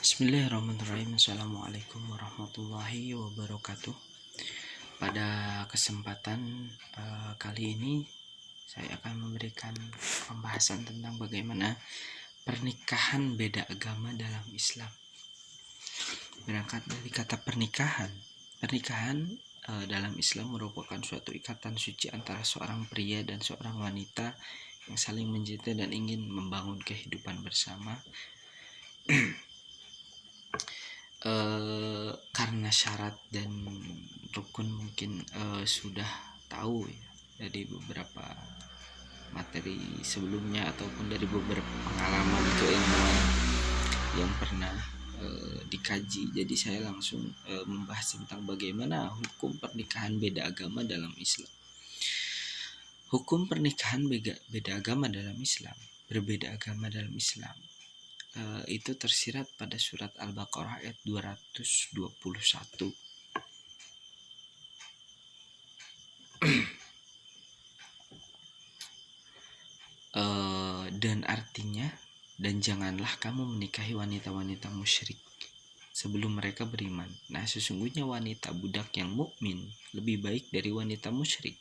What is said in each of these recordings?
Bismillahirrahmanirrahim. Assalamualaikum warahmatullahi wabarakatuh. Pada kesempatan kali ini saya akan memberikan pembahasan tentang bagaimana pernikahan beda agama dalam Islam. Berangkat dari kata pernikahan dalam Islam merupakan suatu ikatan suci antara seorang pria dan seorang wanita yang saling mencintai dan ingin membangun kehidupan bersama. Karena syarat dan rukun mungkin sudah tahu ya, dari beberapa materi sebelumnya ataupun dari beberapa pengalaman keilmuan yang pernah dikaji. Jadi saya langsung membahas tentang bagaimana hukum pernikahan beda agama dalam Islam. Hukum pernikahan beda agama dalam Islam, berbeda agama dalam Islam, itu tersirat pada surat Al-Baqarah ayat 221. Dan artinya, dan janganlah kamu menikahi wanita-wanita musyrik sebelum mereka beriman. Nah, sesungguhnya wanita budak yang mukmin lebih baik dari wanita musyrik,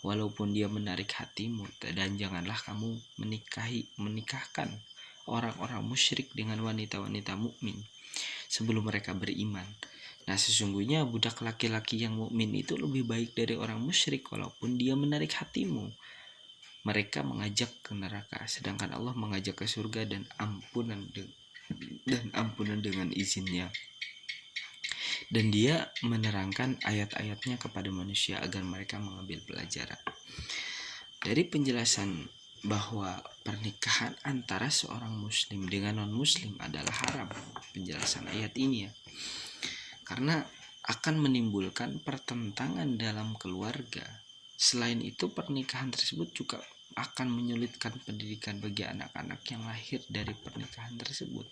walaupun dia menarik hatimu. Dan janganlah kamu menikahkan orang-orang musyrik dengan wanita-wanita mukmin sebelum mereka beriman. Nah, sesungguhnya budak laki-laki yang mukmin itu lebih baik dari orang musyrik walaupun dia menarik hatimu. Mereka mengajak ke neraka, sedangkan Allah mengajak ke surga dan ampunan dengan izinnya. Dan dia menerangkan ayat-ayatnya kepada manusia agar mereka mengambil pelajaran. Dari penjelasan bahwa pernikahan antara seorang muslim dengan non-muslim adalah haram, penjelasan ayat ini ya, karena akan menimbulkan pertentangan dalam keluarga. Selain itu, pernikahan tersebut juga akan menyulitkan pendidikan bagi anak-anak yang lahir dari pernikahan tersebut.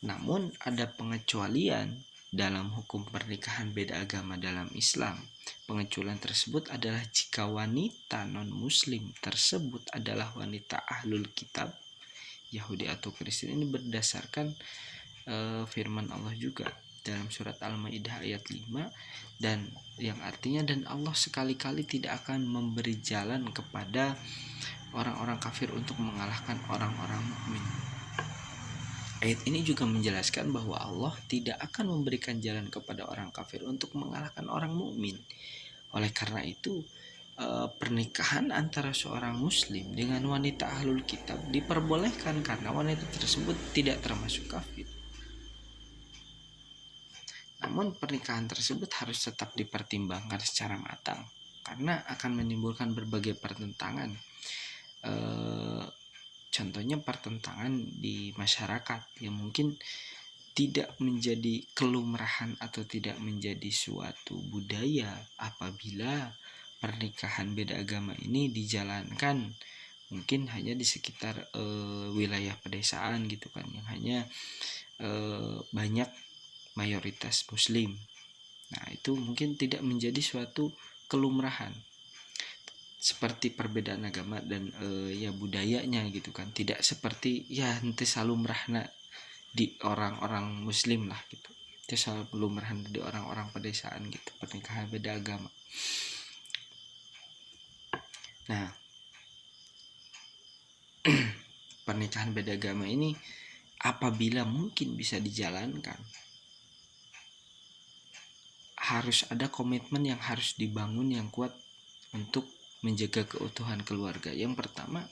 Namun ada pengecualian dalam hukum pernikahan beda agama dalam Islam. Pengecualian tersebut adalah jika wanita non-muslim tersebut adalah wanita ahlul kitab, Yahudi atau Kristen. Ini berdasarkan firman Allah juga dalam surat Al-Maidah ayat 5, dan yang artinya, dan Allah sekali-kali tidak akan memberi jalan kepada orang-orang kafir untuk mengalahkan orang-orang mukmin. Ayat ini juga menjelaskan bahwa Allah tidak akan memberikan jalan kepada orang kafir untuk mengalahkan orang mukmin. Oleh karena itu, pernikahan antara seorang muslim dengan wanita ahlul kitab diperbolehkan karena wanita tersebut tidak termasuk kafir. Namun pernikahan tersebut harus tetap dipertimbangkan secara matang karena akan menimbulkan berbagai pertentangan. Contohnya pertentangan di masyarakat yang mungkin tidak menjadi kelumrahan atau tidak menjadi suatu budaya apabila pernikahan beda agama ini dijalankan mungkin hanya di sekitar wilayah pedesaan gitu kan, yang hanya banyak mayoritas muslim. Nah, itu mungkin tidak menjadi suatu kelumrahan seperti perbedaan agama dan ya budayanya gitu kan, tidak seperti ya henteu salumrahna di orang-orang muslim lah gitu, itu salumrahna di orang-orang pedesaan gitu, pernikahan beda agama. Nah, pernikahan beda agama ini apabila mungkin bisa dijalankan, harus ada komitmen yang harus dibangun yang kuat untuk menjaga keutuhan keluarga. Yang pertama,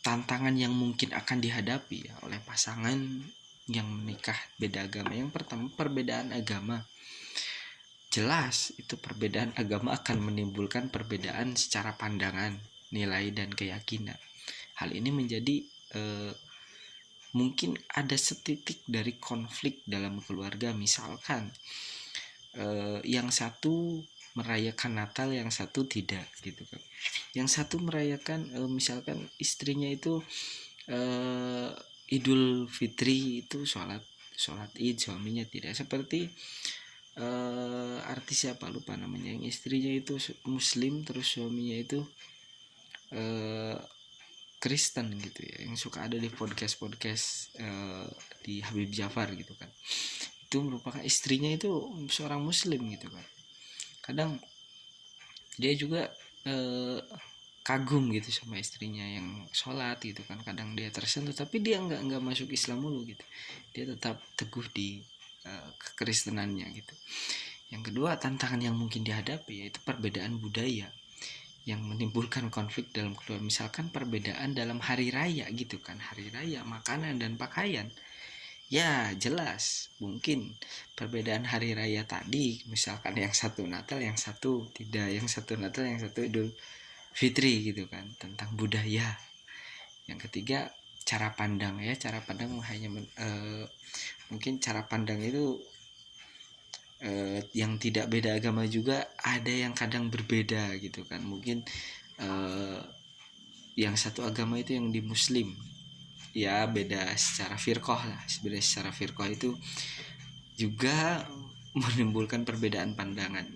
tantangan yang mungkin akan dihadapi ya oleh pasangan yang menikah beda agama. Yang pertama, perbedaan agama. Jelas itu perbedaan agama akan menimbulkan perbedaan secara pandangan, nilai, dan keyakinan. Hal ini menjadi mungkin ada setitik dari konflik dalam keluarga. Misalkan yang satu merayakan Natal, yang satu tidak gitu kan. Yang satu merayakan misalkan istrinya itu Idul Fitri itu sholat Id, suaminya tidak. Seperti artis siapa lupa namanya, yang istrinya itu muslim terus suaminya itu Kristen gitu ya, yang suka ada di podcast di Habib Jafar gitu kan, itu merupakan istrinya itu seorang muslim gitu kan. Kadang dia juga kagum gitu sama istrinya yang sholat gitu kan, kadang dia tersentuh, tapi dia nggak masuk Islam mulu gitu, dia tetap teguh di kekristenannya gitu. Yang kedua, tantangan yang mungkin dihadapi yaitu perbedaan budaya yang menimbulkan konflik dalam keluarga. Misalkan perbedaan dalam hari raya gitu kan, hari raya, makanan dan pakaian. Ya jelas mungkin perbedaan hari raya tadi, misalkan yang satu Natal yang satu tidak, yang satu Natal yang satu Idul Fitri gitu kan, tentang budaya. Yang ketiga, cara pandang ya, cara pandang hanya mungkin cara pandang itu yang tidak beda agama juga ada yang kadang berbeda gitu kan. Mungkin yang satu agama itu yang di muslim ya beda secara firqah lah, sebenarnya secara firqah itu juga menimbulkan perbedaan pandangan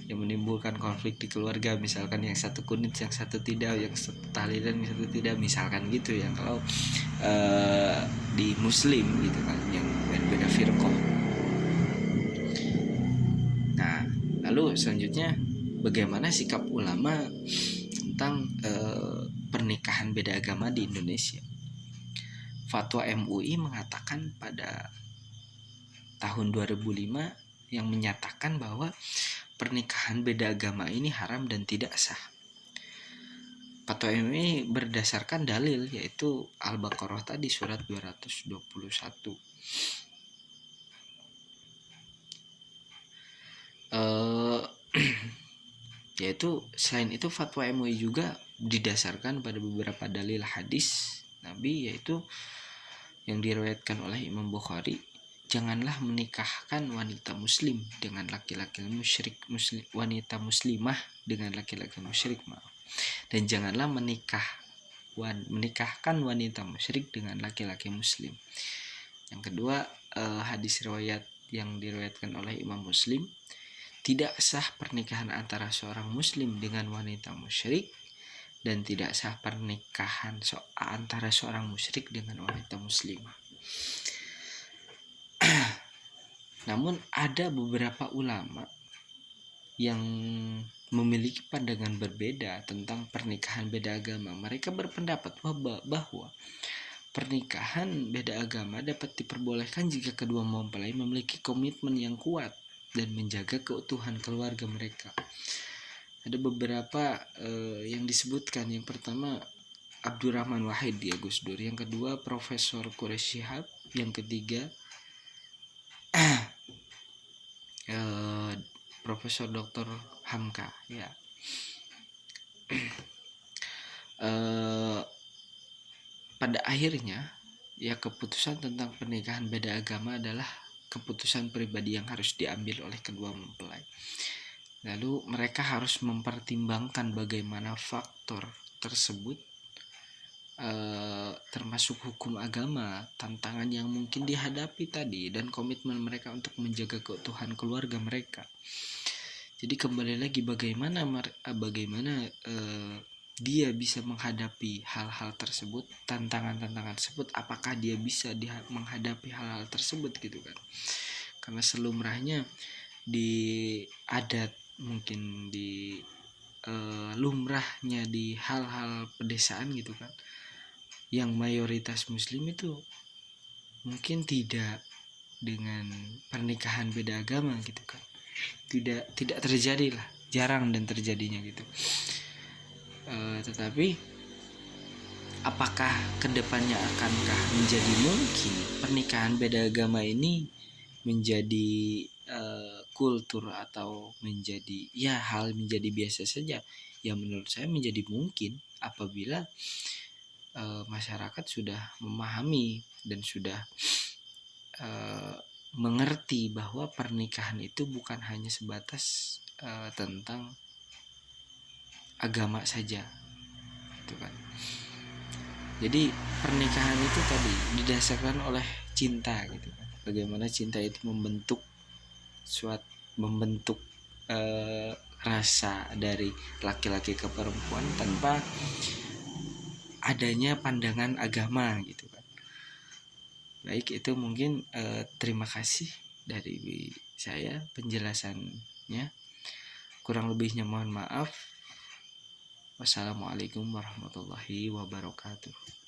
yang menimbulkan konflik di keluarga. Misalkan yang satu kunut yang satu tidak, yang satu tahlilan yang satu tidak, misalkan gitu ya kalau di muslim gitu kan, yang berbeda firqah. Nah, lalu selanjutnya bagaimana sikap ulama tentang pernikahan beda agama di Indonesia? Fatwa MUI mengatakan pada tahun 2005 yang menyatakan bahwa pernikahan beda agama ini haram dan tidak sah. Fatwa MUI berdasarkan dalil yaitu Al-Baqarah tadi surat 221. Yaitu selain itu fatwa MUI juga didasarkan pada beberapa dalil hadis Nabi, yaitu yang diriwayatkan oleh Imam Bukhari, janganlah menikahkan wanita muslim dengan laki-laki musyrik, wanita muslimah dengan laki-laki musyrik, dan janganlah menikahkan wanita musyrik dengan laki-laki muslim. Yang kedua, hadis riwayat yang diriwayatkan oleh Imam Muslim, tidak sah pernikahan antara seorang muslim dengan wanita musyrik, dan tidak sah pernikahan antara seorang musyrik dengan wanita muslimah. Namun ada beberapa ulama yang memiliki pandangan berbeda tentang pernikahan beda agama. Mereka berpendapat bahwa pernikahan beda agama dapat diperbolehkan jika kedua mempelai memiliki komitmen yang kuat dan menjaga keutuhan keluarga mereka. Ada beberapa yang disebutkan. Yang pertama, Abdurrahman Wahid di Agus Dur. Yang kedua, Profesor Quraish Shihab. Yang ketiga, Profesor Dr. Hamka ya. Pada akhirnya ya, keputusan tentang pernikahan beda agama adalah keputusan pribadi yang harus diambil oleh kedua mempelai. Lalu mereka harus mempertimbangkan bagaimana faktor tersebut, termasuk hukum agama, tantangan yang mungkin dihadapi tadi, dan komitmen mereka untuk menjaga keutuhan keluarga mereka. Jadi kembali lagi bagaimana dia bisa menghadapi hal-hal tersebut, tantangan-tantangan tersebut, apakah dia bisa menghadapi hal-hal tersebut gitu kan. Karena selumrahnya di adat, mungkin di lumrahnya di hal-hal pedesaan gitu kan, yang mayoritas muslim itu mungkin tidak dengan pernikahan beda agama gitu kan, tidak terjadi lah, jarang dan terjadinya gitu. Tetapi apakah kedepannya akankah menjadi mungkin pernikahan beda agama ini menjadi kultur atau menjadi hal menjadi biasa saja? Ya menurut saya menjadi mungkin apabila masyarakat sudah memahami dan sudah mengerti bahwa pernikahan itu bukan hanya sebatas tentang agama saja gitu kan. Jadi pernikahan itu tadi didasarkan oleh cinta gitu kan. Bagaimana cinta itu membentuk rasa dari laki-laki ke perempuan tanpa adanya pandangan agama gitu kan. Baik, itu mungkin terima kasih dari saya penjelasannya. Kurang lebihnya mohon maaf. Wassalamualaikum warahmatullahi wabarakatuh.